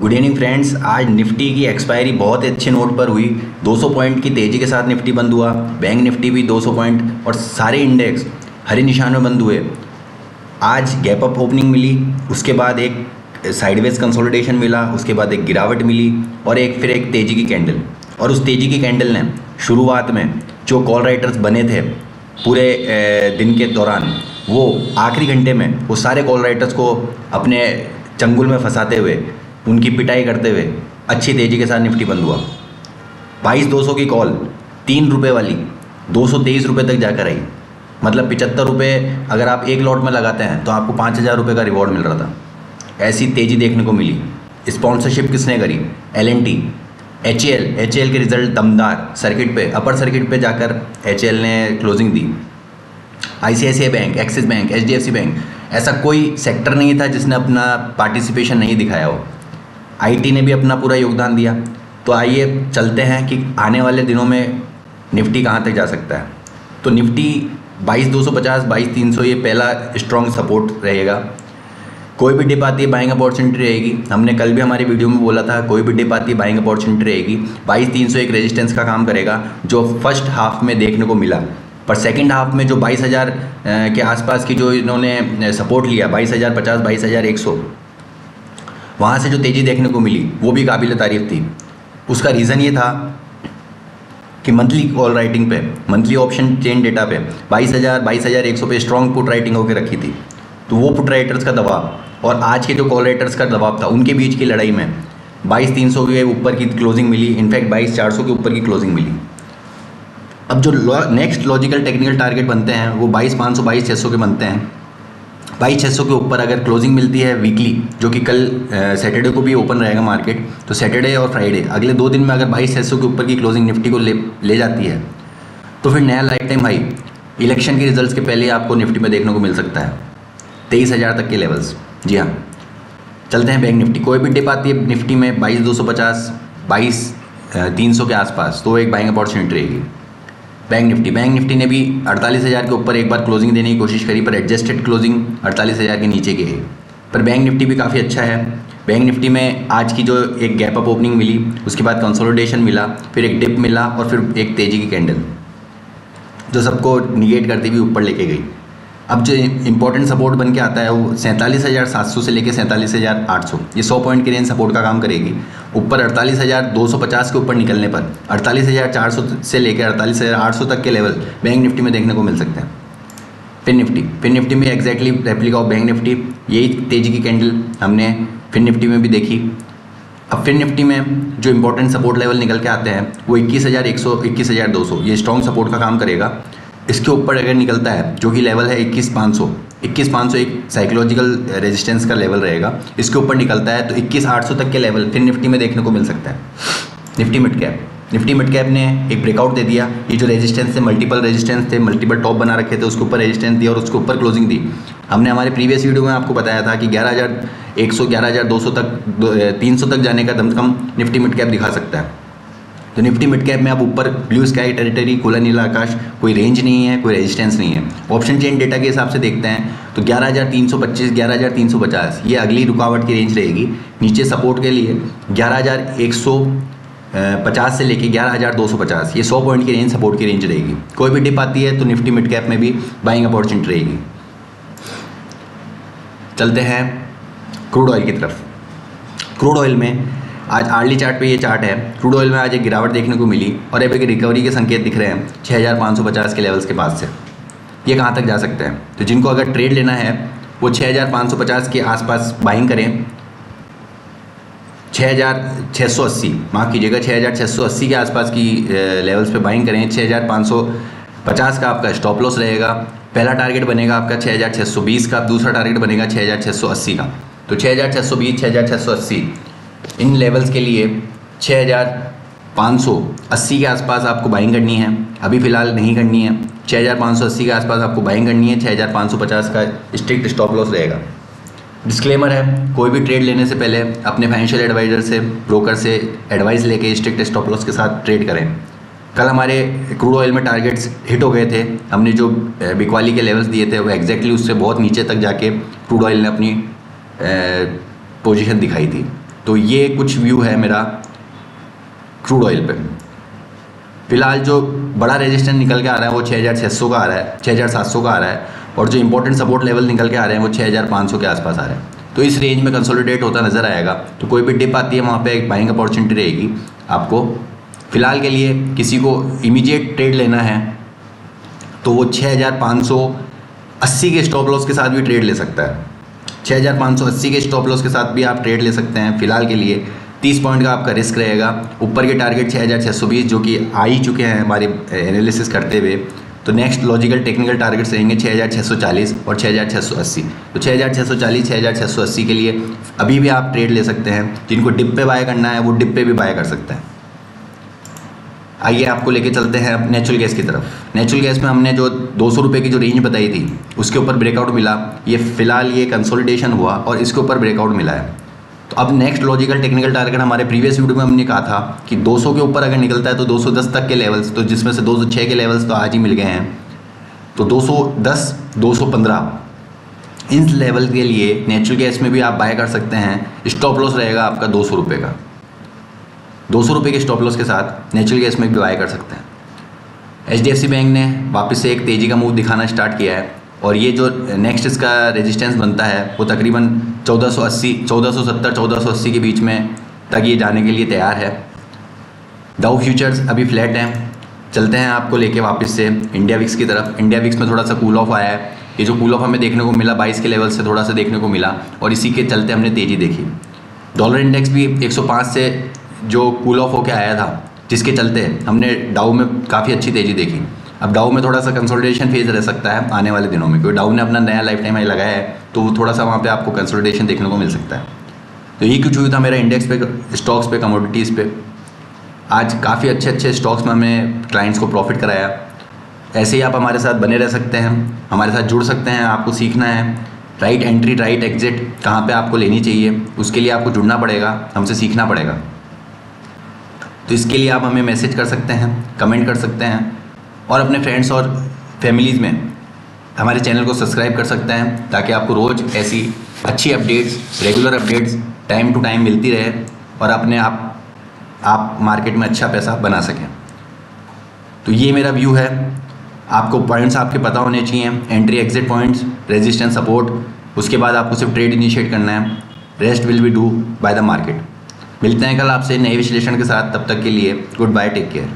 Good evening friends. आज Nifty की expiry बहुत ही अच्छे नोट पर हुई। 200 पॉइंट की तेज़ी के साथ निफ्टी बंद हुआ। बैंक निफ्टी भी 200 पॉइंट और सारे इंडेक्स हरे निशान में बंद हुए। आज गैप अप ओपनिंग मिली, उसके बाद एक साइडवेज कंसोलिडेशन मिला, उसके बाद एक गिरावट मिली और फिर एक तेज़ी की कैंडल। और उस तेज़ी की कैंडल ने शुरुआत में जो कॉल राइटर्स बने थे पूरे दिन के दौरान, वो आखिरी घंटे में वो सारे कॉल राइटर्स को अपने चंगुल में फंसाते हुए, उनकी पिटाई करते हुए अच्छी तेज़ी के साथ निफ्टी बंद हुआ। 22,200 की कॉल 3 रुपये वाली 223 रुपये तक जाकर आई। मतलब 75 रुपये अगर आप एक लॉट में लगाते हैं तो आपको 5,000 रुपये का रिवॉर्ड मिल रहा था। ऐसी तेज़ी देखने को मिली। स्पॉन्सरशिप किसने करी? LNT, HAL के रिजल्ट दमदार। सर्किट पे, अपर सर्किट पे जाकर HAL ने क्लोजिंग दी। ICICI bank, axis bank, HDFC bank, ऐसा कोई सेक्टर नहीं था जिसने अपना पार्टिसिपेशन नहीं दिखाया हो। IT ने भी अपना पूरा योगदान दिया। तो आइए चलते हैं कि आने वाले दिनों में निफ्टी कहाँ तक जा सकता है। तो निफ्टी 22,250, 22,300 ये पहला स्ट्रॉन्ग सपोर्ट रहेगा। कोई भी डिप आती है बाइंग अपॉर्चुनिटी रहेगी। हमने कल भी हमारी वीडियो में बोला था, कोई भी डिप आती है बाइंग अपॉर्चुनिटी रहेगी। 22,300 एक रेजिस्टेंस का काम करेगा जो फर्स्ट हाफ में देखने को मिला। पर सेकंड हाफ में जो 22,000 के आसपास की जो इन्होंने सपोर्ट लिया, 22,050, 22,100, वहाँ से जो तेज़ी देखने को मिली वो भी काबिल तारीफ़ थी। उसका रीज़न ये था कि मंथली कॉल राइटिंग पे, मंथली ऑप्शन चेन डेटा पे 22,000, 22,100 पे स्ट्रॉन्ग पुट राइटिंग होकर रखी थी। तो वो पुट राइटर्स का दबाव और आज के जो कॉल राइटर्स का दबाव था, उनके बीच की लड़ाई में 22,300 के ऊपर की क्लोजिंग मिली। इनफैक्ट 22,400 के ऊपर की क्लोजिंग मिली। अब जो नेक्स्ट लॉजिकल टेक्निकल टारगेट बनते हैं वो 22,500, 22,600 के बनते हैं। 22,600 के ऊपर अगर क्लोजिंग मिलती है वीकली, जो कि कल सैटरडे को भी ओपन रहेगा मार्केट, तो सैटरडे और फ्राइडे अगले 2 दिन में अगर 22,600 के ऊपर की क्लोजिंग निफ्टी को ले जाती है तो फिर नया लाइफ टाइम हाई इलेक्शन के रिजल्ट्स के पहले आपको निफ्टी में देखने को मिल सकता है, 23,000 तक के लेवल्स। जी हाँ, चलते हैं बैंक निफ्टी। कोई भी डिप आती है निफ्टी में 22,250, 22,300 के आसपास, तो एक बाइंग अपॉर्चुनिटी रहेगी। बैंक निफ्टी ने भी 48,000 के ऊपर एक बार क्लोजिंग देने की कोशिश करी, पर एडजस्टेड क्लोजिंग 48,000 के नीचे की है। पर बैंक निफ्टी भी काफ़ी अच्छा है। बैंक निफ्टी में आज की जो एक गैप अप ओपनिंग मिली, उसके बाद कंसोलिडेशन मिला, फिर एक डिप मिला और फिर एक तेज़ी की कैंडल जो सबको निगेट करती हुई ऊपर लेके गई। अब जो इंपॉर्टेंट सपोर्ट बन के आता है वो 47,700 से लेकर 47,800, ये 100 पॉइंट की रेंज सपोर्ट का काम करेगी। ऊपर 48,250 के ऊपर निकलने पर 48,400 से लेकर 48,800 तक के लेवल बैंक निफ्टी में देखने को मिल सकते हैं। फिर निफ्टी में exactly replica of bank Nifty, यही तेज़ी की कैंडल हमने फिर निफ्टी में भी देखी। अब फिर निफ्टी में जो इंपॉर्टेंट सपोर्ट लेवल निकल के आते हैं वो 21,100, 21,200, ये स्ट्रॉन्ग सपोर्ट का काम करेगा। इसके ऊपर अगर निकलता है जो कि लेवल है 21,500 एक साइकोलॉजिकल रेजिस्टेंस का लेवल रहेगा। इसके ऊपर निकलता है तो 21,800 तक के लेवल फिर निफ्टी में देखने को मिल सकता है। निफ्टी मिड कैप ने एक ब्रेकआउट दे दिया। ये जो रेजिस्टेंस थे, मल्टीपल रेजिस्टेंस थे, मल्टीपल टॉप बना रखे थे, उसके ऊपर रेजिस्टेंस दिया और उसके ऊपर क्लोजिंग दी। हमने हमारे प्रीवियस वीडियो में आपको बताया था कि 11,100, 11,200 तक, 300 तक जाने का दमकम निफ्टी मिड कैप दिखा सकता है। तो निफ्टी मिड कैप में अब ऊपर ब्लू स्काई टेरिटरी, खुला नीला आकाश, कोई रेंज नहीं है, कोई रेजिस्टेंस नहीं है। ऑप्शन चेन डेटा के हिसाब से देखते हैं तो 11,325, 11,350 ये अगली रुकावट की रेंज रहेगी। नीचे सपोर्ट के लिए 11,150 से लेके 11,250, ये 100 पॉइंट की रेंज सपोर्ट की रेंज रहेगी। कोई भी डिप आती है तो निफ्टी मिड कैप में भी बाइंग अपॉर्चुनिटी रहेगी। चलते हैं क्रूड ऑयल की तरफ। क्रूड ऑयल में आज आर्ली चार्ट पे ये चार्ट है। क्रूड ऑयल में आज एक गिरावट देखने को मिली और अब एक रिकवरी के संकेत दिख रहे हैं 6,550 के लेवल्स के पास से। ये कहाँ तक जा सकते हैं? तो जिनको अगर ट्रेड लेना है वो 6,550 के आसपास बाइंग करें। 6,680, माफ़ कीजिएगा, 6,680 के आसपास की लेवल्स पे बाइंग करें। 6,550 का आपका स्टॉप लॉस रहेगा। पहला टारगेट बनेगा आपका 6,620 का, दूसरा टारगेट बनेगा 6,680 का। तो 6,620, 6,680 इन लेवल्स के लिए 6,580 के आसपास आपको बाइंग करनी है। अभी फ़िलहाल नहीं करनी है। 6,580 के आसपास आपको बाइंग करनी है। 6,550 का स्ट्रिक्ट स्टॉप लॉस रहेगा। डिस्क्लेमर है, कोई भी ट्रेड लेने से पहले अपने फाइनेंशियल एडवाइज़र से, ब्रोकर से एडवाइस लेके स्ट्रिक्ट स्टॉप लॉस के साथ ट्रेड करें। कल हमारे क्रूड ऑयल में टारगेट्स हिट हो गए थे। हमने जो बिकवाली के लेवल्स दिए थे वो एग्जैक्टली उससे बहुत नीचे तक जाके क्रूड ऑयल ने अपनी पोजीशन दिखाई थी। तो ये कुछ व्यू है मेरा क्रूड ऑयल पे। फिलहाल जो बड़ा रेजिस्टेंस निकल के आ रहा है वो 6600 का आ रहा है, 6700 का आ रहा है, और जो इंपॉर्टेंट सपोर्ट लेवल निकल के आ रहे हैं वो 6500 के आसपास आ रहे हैं। तो इस रेंज में कंसोलिडेट होता नज़र आएगा। तो कोई भी डिप आती है वहाँ पे एक बाइंग अपॉर्चुनिटी रहेगी आपको। फ़िलहाल के लिए किसी को इमीडिएट ट्रेड लेना है तो वो 6580 के स्टॉप लॉस के साथ भी ट्रेड ले सकता है। 6580 के स्टॉप लॉस के साथ भी आप ट्रेड ले सकते हैं। फ़िलहाल के लिए 30 पॉइंट का आपका रिस्क रहेगा। ऊपर के टारगेट 6620 जो कि आ ही चुके हैं हमारे एनालिसिस करते हुए। तो नेक्स्ट लॉजिकल टेक्निकल टारगेट्स रहेंगे 6640 और 6680। तो 6640 6680 के लिए अभी भी आप ट्रेड ले सकते हैं। जिनको डिप पे बाय करना है वो डिप पे भी बाय कर सकते हैं। आइए आपको लेके चलते हैं अब नेचुरल गैस की तरफ। नेचुरल गैस में हमने जो 200 रुपये की जो रेंज बताई थी उसके ऊपर ब्रेकआउट मिला। ये फ़िलहाल ये कंसोलिडेशन हुआ और इसके ऊपर ब्रेकआउट मिला है। तो अब नेक्स्ट लॉजिकल टेक्निकल टारगेट हमारे प्रीवियस वीडियो में हमने कहा था कि 200 के ऊपर अगर निकलता है तो 210 तक के लेवल्स, तो जिसमें से 206 के लेवल्स तो आज ही मिल गए हैं। तो 210 215 इन लेवल के लिए नेचुरल गैस में भी आप बाय कर सकते हैं। स्टॉप लॉस रहेगा आपका 200 रुपये का। 200 रुपये के स्टॉप लॉस के साथ नेचुरल गैस में भी बाय कर सकते हैं। HDFC बैंक ने वापस से एक तेज़ी का मूव दिखाना स्टार्ट किया है और ये जो नेक्स्ट इसका रेजिस्टेंस बनता है वो तकरीबन 1480 1470 1480 के बीच में तक ये जाने के लिए तैयार है। डाउ फ्यूचर्स अभी फ्लैट हैं। चलते हैं आपको लेके वापस से इंडिया विक्स की तरफ। इंडिया विक्स में थोड़ा सा कूल ऑफ आया है। ये जो कूल ऑफ हमें देखने को मिला 22 के लेवल से थोड़ा सा देखने को मिला और इसी के चलते हमने तेज़ी देखी। डॉलर इंडेक्स भी 105 से जो कूल ऑफ होकर आया था जिसके चलते हमने डाउ में काफ़ी अच्छी तेज़ी देखी। अब डाउ में थोड़ा सा कंसोलिडेशन फेज रह सकता है आने वाले दिनों में, क्योंकि डाउ ने अपना नया लाइफ टाइम हाई लगाया है तो थोड़ा सा वहाँ पे आपको कंसोलिडेशन देखने को मिल सकता है। तो ये कुछ हुआ था मेरा इंडेक्स पे, स्टॉक्स पे, कमोडिटीज़ पे। आज काफ़ी अच्छे स्टॉक्स में हमने क्लाइंट्स को प्रॉफिट कराया। ऐसे ही आप हमारे साथ बने रह सकते हैं, हमारे साथ जुड़ सकते हैं। आपको सीखना है राइट एंट्री राइट एग्जिट कहाँ पे आपको लेनी चाहिए, उसके लिए आपको जुड़ना पड़ेगा, हमसे सीखना पड़ेगा। तो इसके लिए आप हमें मैसेज कर सकते हैं, कमेंट कर सकते हैं और अपने फ्रेंड्स और फैमिलीज़ में हमारे चैनल को सब्सक्राइब कर सकते हैं ताकि आपको रोज़ ऐसी अच्छी updates, regular updates time to time मिलती रहे और अपने आप मार्केट में अच्छा पैसा बना सकें। तो ये मेरा व्यू है। आपको पॉइंट्स आपके पता होने चाहिए, entry exit points, resistance support. उसके बाद आपको सिर्फ ट्रेड इनिशिएट करना है, rest will be do by the market. मिलते हैं कल आपसे नए विश्लेषण के साथ। तब तक के लिए गुड बाय, टेक केयर।